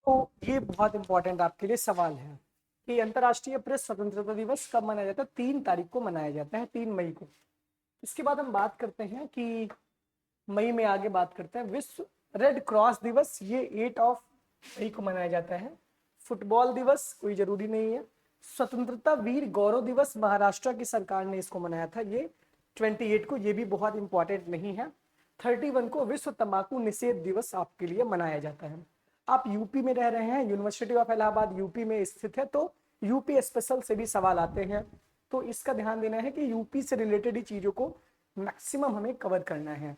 तो ये बहुत इंपॉर्टेंट आपके लिए सवाल है कि अंतर्राष्ट्रीय प्रेस स्वतंत्रता दिवस कब मनाया जाता है। 3 तारीख को मनाया जाता है, 3 मई को। इसके बाद हम बात करते हैं कि मई में आगे बात करते हैं विश्व रेड क्रॉस दिवस, ये 8 मई को मनाया जाता है। फुटबॉल दिवस कोई जरूरी नहीं है। स्वतंत्रता वीर गौरव दिवस महाराष्ट्र की सरकार ने इसको मनाया था, ये 28 को, ये भी बहुत इंपॉर्टेंट नहीं है। 31 को विश्व तंबाकू निषेध दिवस आपके लिए मनाया जाता है। आप यूपी में रह रहे हैं, यूनिवर्सिटी ऑफ इलाहाबाद यूपी में स्थित है, तो यूपी स्पेशल से भी सवाल आते हैं, तो इसका ध्यान देना है कि यूपी से रिलेटेड ही चीजों को मैक्सिमम हमें कवर करना है।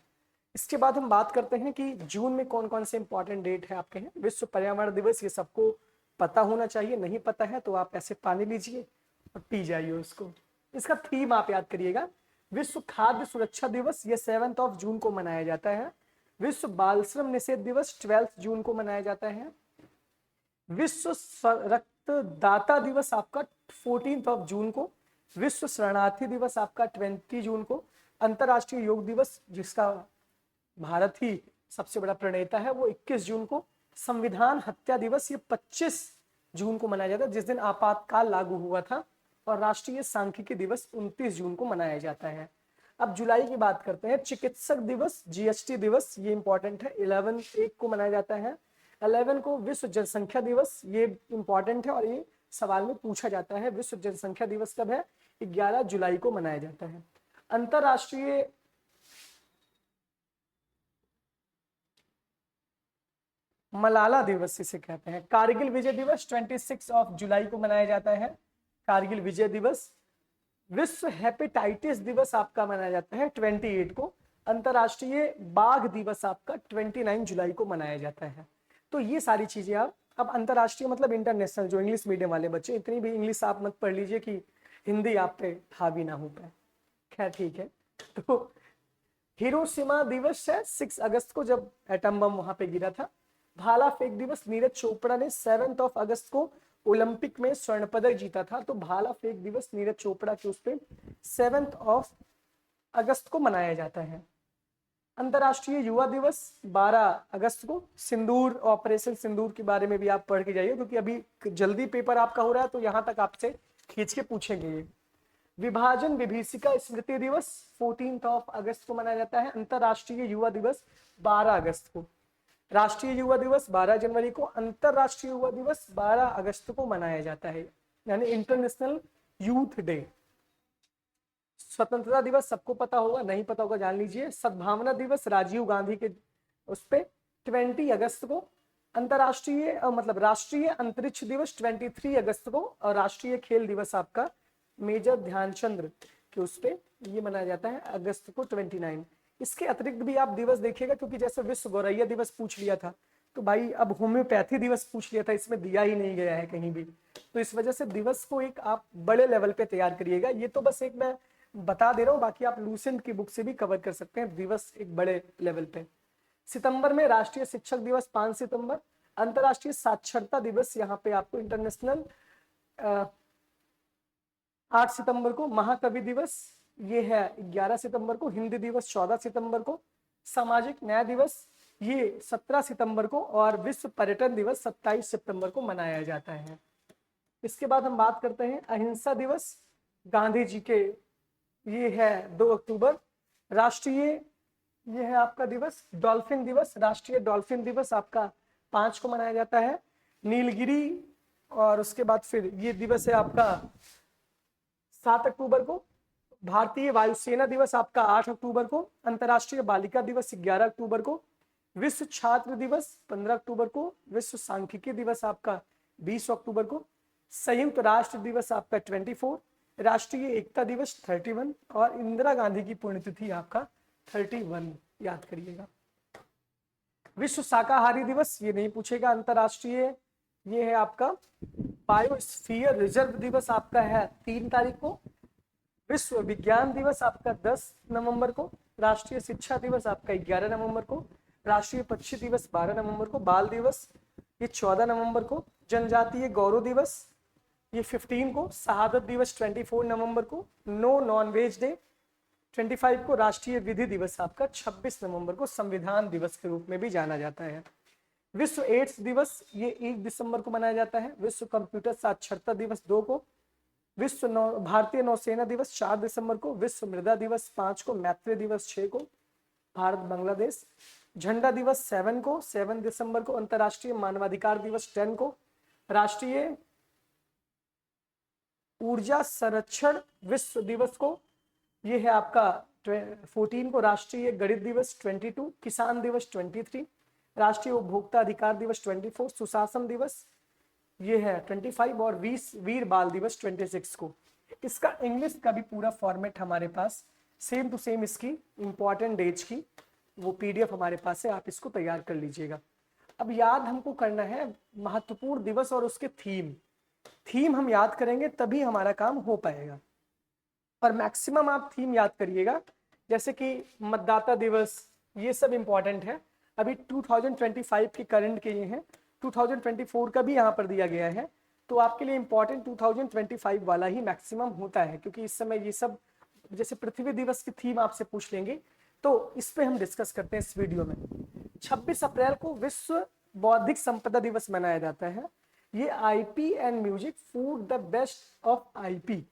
इसके बाद हम बात करते हैं कि जून में कौन कौन से इंपॉर्टेंट डेट है आपके हैं। विश्व पर्यावरण दिवस, ये सबको पता होना चाहिए, नहीं पता है तो आप ऐसे पानी लीजिए और पी जाइए उसको। इसका थीम आप याद करिएगा। विश्व खाद्य सुरक्षा दिवस, ये 7 जून को मनाया जाता है। विश्व बाल श्रम निषेध दिवस 12 जून को मनाया जाता है। विश्व रक्तदाता दिवस आपका 14 जून को। विश्व शरणार्थी दिवस आपका 20 जून को। अंतर्राष्ट्रीय योग दिवस, जिसका भारत ही सबसे बड़ा प्रणेता है, वो 21 जून को। संविधान हत्या दिवस, ये 25 जून को मनाया जाता है, जिस दिन आपातकाल लागू हुआ था। और राष्ट्रीय सांख्यिकी दिवस 29 जून को मनाया जाता है। अब जुलाई की बात करते हैं। चिकित्सक दिवस, जीएसटी दिवस, ये इंपॉर्टेंट है, 11 को मनाया जाता है। 11 को विश्व जनसंख्या दिवस, ये इंपॉर्टेंट है और ये सवाल में पूछा जाता है। विश्व जनसंख्या दिवस कब है? 11 जुलाई को मनाया जाता है। अंतरराष्ट्रीय मलाला दिवस इसे कहते हैं। कारगिल विजय दिवस 26 जुलाई को मनाया जाता है, कारगिल विजय दिवस। विश्व हेपेटाइटिस दिवस आपका मनाया जाता है 28 को। अंतरराष्ट्रीय बाघ दिवस आपका 29 जुलाई को मनाया जाता है। तो ये सारी चीजें आप, अब अंतरराष्ट्रीय मतलब इंटरनेशनल, जो इंग्लिश मीडियम वाले बच्चे, इतनी भी इंग्लिश आप मत पढ़ लीजिए कि हिंदी आप पे हावी ना हो पाए। खैर ठीक है। तो हिरोशिमा दिवस है 6 अगस्त को, जब एटम बम वहां पे गिरा था। भाला फेंक दिवस, नीरज चोपड़ा ने 7 अगस्त को ओलंपिक में स्वर्ण पदक जीता था, तो भाला फेंक दिवस नीरज चोपड़ा के उस पे 7 अगस्त को मनाया जाता है। अंतरराष्ट्रीय युवा दिवस 12 अगस्त को। सिंदूर, ऑपरेशन सिंदूर के बारे में भी आप पढ़ के जाइए, क्योंकि अभी जल्दी पेपर आपका हो रहा है, तो यहां तक आपसे खींच के पूछेंगे। विभाजन विभीषिका स्मृति दिवस 14 अगस्त को मनाया जाता है। अंतरराष्ट्रीय युवा दिवस 12 अगस्त को। राष्ट्रीय युवा दिवस 12 जनवरी को। अंतरराष्ट्रीय युवा दिवस 12 अगस्त को मनाया जाता है, यानी इंटरनेशनल यूथ डे। स्वतंत्रता दिवस सबको पता होगा, नहीं पता होगा जान लीजिए। सद्भावना दिवस राजीव गांधी के उस पे 20 अगस्त को। अंतरराष्ट्रीय मतलब राष्ट्रीय अंतरिक्ष दिवस 23 अगस्त को। और राष्ट्रीय खेल दिवस आपका मेजर ध्यानचंद के उस पे ये मनाया जाता है अगस्त को 29। इसके अतिरिक्त भी आप दिवस देखिएगा, क्योंकि जैसे विश्व गौरैया दिवस पूछ लिया था, तो भाई अब होम्योपैथी दिवस पूछ लिया था, इसमें दिया ही नहीं गया है कहीं भी। तो इस वजह से दिवस को एक आप बड़े लेवल पे तैयार करिएगा। ये तो बस एक मैं बता दे रहा हूँ, बाकी आप लूसेंट की बुक से भी कवर कर सकते हैं दिवस एक बड़े लेवल पे। सितंबर में राष्ट्रीय शिक्षक दिवस 5 सितंबर। अंतरराष्ट्रीय साक्षरता दिवस यहाँ पे आपको इंटरनेशनल 8 सितंबर को। महाकवि दिवस ये है 11 सितंबर को। हिंदी दिवस 14 सितंबर को। सामाजिक न्याय दिवस ये 17 सितंबर को। और विश्व पर्यटन दिवस 27 सितंबर को मनाया जाता है। इसके बाद हम बात करते हैं अहिंसा दिवस, गांधी जी के, ये है 2 अक्टूबर। राष्ट्रीय ये है आपका दिवस डॉल्फिन दिवस, राष्ट्रीय डॉल्फिन दिवस आपका 5 को मनाया जाता है। नीलगिरी, और उसके बाद फिर ये दिवस है आपका 7 अक्टूबर को। भारतीय वायुसेना दिवस आपका 8 अक्टूबर को। अंतर्राष्ट्रीय बालिका दिवस 11 अक्टूबर को। विश्व छात्र दिवस 15 अक्टूबर को। विश्व सांख्यिकी दिवस आपका 20 अक्टूबर को। संयुक्त राष्ट्र दिवस आपका 24। राष्ट्रीय एकता दिवस 31। और इंदिरा गांधी की पुण्यतिथि आपका 31, याद करिएगा। विश्व शाकाहारी दिवस ये नहीं पूछेगा। अंतरराष्ट्रीय ये है आपका बायोस्फीयर रिजर्व दिवस आपका है 3 तारीख को। विश्व विज्ञान दिवस आपका 10 नवंबर को। राष्ट्रीय शिक्षा दिवस आपका 11 नवंबर को। राष्ट्रीय पक्षी दिवस 12 नवंबर को। बाल दिवस ये 14 नवंबर को। जनजातीय गौरव दिवस ये 15 को। शहादत दिवस 24 नवंबर को। नो नॉन वेज डे 25 को। राष्ट्रीय विधि दिवस आपका 26 नवंबर को संविधान दिवस के रूप में भी जाना जाता है। विश्व एड्स दिवस ये 1 दिसंबर को मनाया जाता है। विश्व कंप्यूटर साक्षरता दिवस 2 को। विश्व भारतीय नौसेना दिवस 4 दिसंबर को। विश्व मृदा दिवस 5 को। मैत्री दिवस 6 को, भारत बांग्लादेश। झंडा दिवस 7 को, 7 दिसंबर को। अंतर्राष्ट्रीय मानवाधिकार दिवस 10 को। राष्ट्रीय ऊर्जा संरक्षण विश्व दिवस को, ये है आपका 14 को। राष्ट्रीय गणित दिवस 22। किसान दिवस 23। राष्ट्रीय उपभोक्ता अधिकार दिवस 24। सुशासन दिवस ये है 25 और वीर बाल दिवस 26 को। इसका इंग्लिश का भी पूरा फॉर्मेट हमारे पास सेम टू सेम, इसकी इंपॉर्टेंट डेट्स की वो पीडीएफ हमारे पास है, आप इसको तैयार कर लीजिएगा। अब याद हमको करना है महत्वपूर्ण दिवस और उसके थीम हम याद करेंगे तभी हमारा काम हो पाएगा। और मैक्सिमम आप थीम याद करिएगा, जैसे कि मतदाता दिवस, ये सब इंपॉर्टेंट है। अभी 2025 के करंट के ये हैं, 2024 का भी यहाँ पर दिया गया है, तो आपके लिए इंपॉर्टेंट 2025 वाला ही मैक्सिमम होता है, क्योंकि इस समय ये सब जैसे पृथ्वी दिवस की थीम आपसे पूछ लेंगे तो इस पे हम डिस्कस करते हैं इस वीडियो में। 26 अप्रैल को विश्व बौद्धिक संपदा दिवस मनाया जाता है। ये IP and music food the best of IP,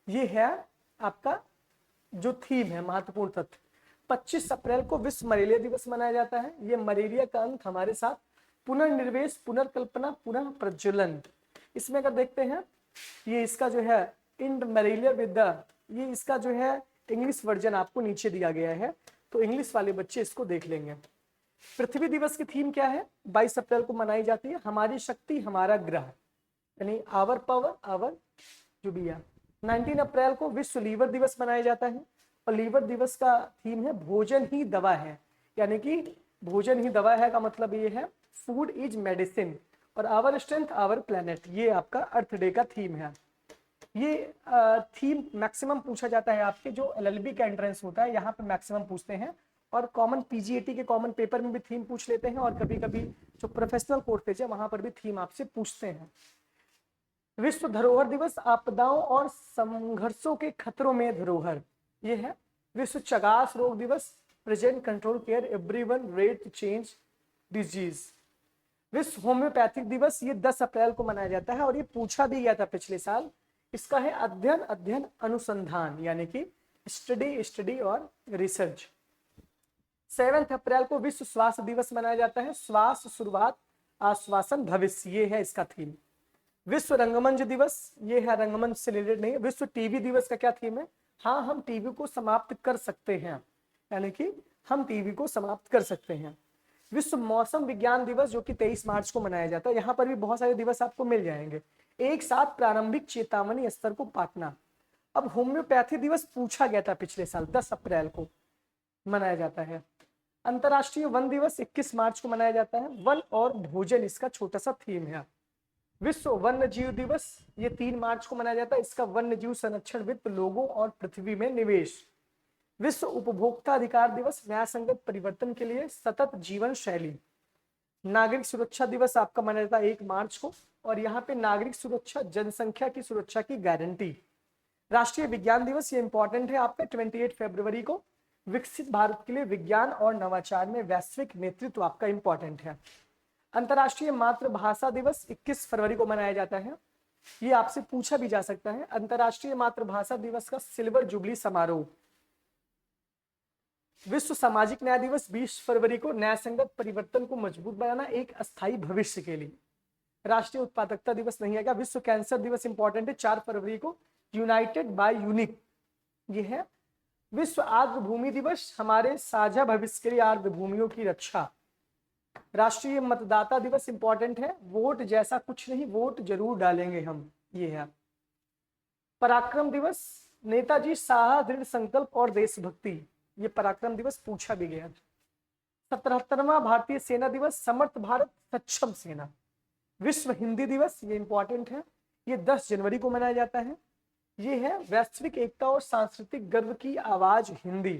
ये है आपका जो थीम है, महत्वपूर्ण तथ्य। 25 अप्रैल को विश्व मलेरिया दिवस मनाया जाता है। ये मलेरिया का अंत हमारे साथ, पुनर्निवेश, पुनर्कल्पना, पुनः प्रज्वलन। इसमें अगर देखते हैं ये इसका जो है इंड मलेरिया विद, ये इसका जो है इंग्लिश वर्जन आपको नीचे दिया गया है, तो इंग्लिश वाले बच्चे इसको देख लेंगे। पृथ्वी दिवस की थीम क्या है? 22 अप्रैल को मनाई जाती है, हमारी शक्ति हमारा ग्रह, यानी आवर पावर आवर जुबिया। 19 अप्रैल को विश्व लीवर दिवस मनाया जाता है, और लीवर दिवस का थीम है भोजन ही दवा है, यानी कि भोजन ही दवा है का मतलब ये है फूड इज मेडिसिन, और आवर स्ट्रेंथ आवर प्लेनेट, ये आपका अर्थ डे का थीम है। ये थीम मैक्सिमम पूछा जाता है आपके जो एलएलबी का एंट्रेंस होता है, यहाँ पे मैक्सिमम पूछते हैं, और कॉमन पीजीएटी के कॉमन पेपर में भी थीम पूछ लेते हैं, और कभी कभी जो प्रोफेशनल कोर्सेज है वहां पर भी थीम आपसे पूछते हैं। विश्व धरोहर दिवस, आपदाओं और संघर्षों के खतरों में धरोहर, ये है। विश्व चगास रोग दिवस, present control care everyone red to change disease. विश्व होम्योपैथिक दिवस, ये 10 अप्रैल को मनाया जाता है, और ये पूछा भी गया था पिछले साल। इसका है अध्ययन अध्ययन अनुसंधान, यानी कि स्टडी और रिसर्च। 7 अप्रैल को विश्व स्वास्थ्य दिवस मनाया जाता है। श्वास शुरुआत, आश्वासन भविष्य, ये है इसका थीम। विश्व रंगमंच दिवस, ये है रंगमंच से रिलेटेड नहीं। विश्व टीबी दिवस का क्या थीम है? हाँ, हम टीबी को समाप्त कर सकते हैं, यानी कि हम टीबी को समाप्त कर सकते हैं। विश्व मौसम विज्ञान दिवस, जो कि 23 मार्च को मनाया जाता है, यहाँ पर भी बहुत सारे दिवस आपको मिल जाएंगे। एक साथ प्रारंभिक चेतावनी स्तर को पाटना। अब होम्योपैथी दिवस पूछा गया था पिछले साल, 10 अप्रैल को मनाया जाता है। अंतरराष्ट्रीय वन दिवस 21 मार्च को मनाया जाता है। वन और भोजन इसका छोटा सा थीम है। विश्व वन्य जीव दिवस, ये 3 मार्च को मनाया जाता है। इसका वन्य जीव संरक्षण, वित्त, लोगों और पृथ्वी में निवेश। विश्व उपभोक्ता अधिकार दिवस, न्याय संगत परिवर्तन के लिए सतत जीवन शैली। नागरिक सुरक्षा दिवस आपका मनाया जाता है 1 मार्च को, और यहाँ पे नागरिक सुरक्षा, जनसंख्या की सुरक्षा की गारंटी। राष्ट्रीय विज्ञान दिवस, ये इंपॉर्टेंट है आपका 28 फरवरी को। विकसित भारत के लिए विज्ञान और नवाचार में वैश्विक नेतृत्व आपका इंपॉर्टेंट है। अंतर्राष्ट्रीय मातृभाषा दिवस 21 फरवरी को मनाया जाता है, ये आपसे पूछा भी जा सकता है। अंतर्राष्ट्रीय मातृभाषा दिवस का सिल्वर जुबली समारोह। विश्व सामाजिक न्याय दिवस 20 फरवरी को, न्याय संगत परिवर्तन को मजबूत बनाना एक अस्थायी भविष्य के लिए। राष्ट्रीय उत्पादकता दिवस नहीं आएगा। विश्व कैंसर दिवस इंपॉर्टेंट है 4 फरवरी को, यूनाइटेड बाय यूनिक, ये है। विश्व आर्द्र भूमि दिवस, हमारे साझा भविष्य के लिए आर्द्र भूमियों की रक्षा। राष्ट्रीय मतदाता दिवस इंपॉर्टेंट है, वोट जैसा कुछ नहीं, वोट जरूर डालेंगे हम, ये है। पराक्रम दिवस, नेताजी साहस, दृढ़ संकल्प और देशभक्ति, ये पराक्रम दिवस पूछा भी गया था। 77वां भारतीय सेना दिवस, समर्थ भारत सक्षम सेना। विश्व हिंदी दिवस, ये इंपॉर्टेंट है, ये 10 जनवरी को मनाया जाता है। ये है वैश्विक एकता और सांस्कृतिक गर्व की आवाज हिंदी।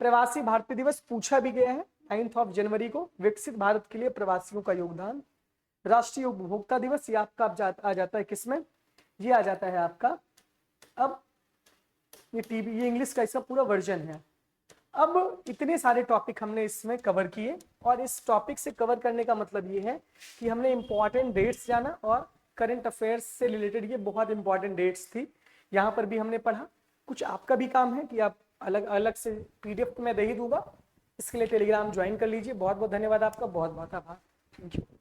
प्रवासी भारतीय दिवस पूछा भी गया है 9 जनवरी को, विकसित भारत के लिए प्रवासियों का योगदान। राष्ट्रीय उपभोक्ता दिवस, ये आपका आ जाता है किसमें? ये आ जाता है आपका, अब ये टीबी, ये इंग्लिश का इसका पूरा वर्जन है। अब इतने सारे टॉपिक हमने इसमें कवर किए, और इस टॉपिक से कवर करने का मतलब ये है कि हमने इंपॉर्टेंट डेट्स जाना, और करंट अफेयर्स से रिलेटेड ये बहुत इंपॉर्टेंट डेट्स थी, यहाँ पर भी हमने पढ़ा। कुछ आपका भी काम है कि आप अलग अलग से PDF तो मैं दे ही दूंगा, इसके लिए टेलीग्राम ज्वाइन कर लीजिए। बहुत बहुत धन्यवाद आपका, बहुत बहुत आभार, थैंक यू।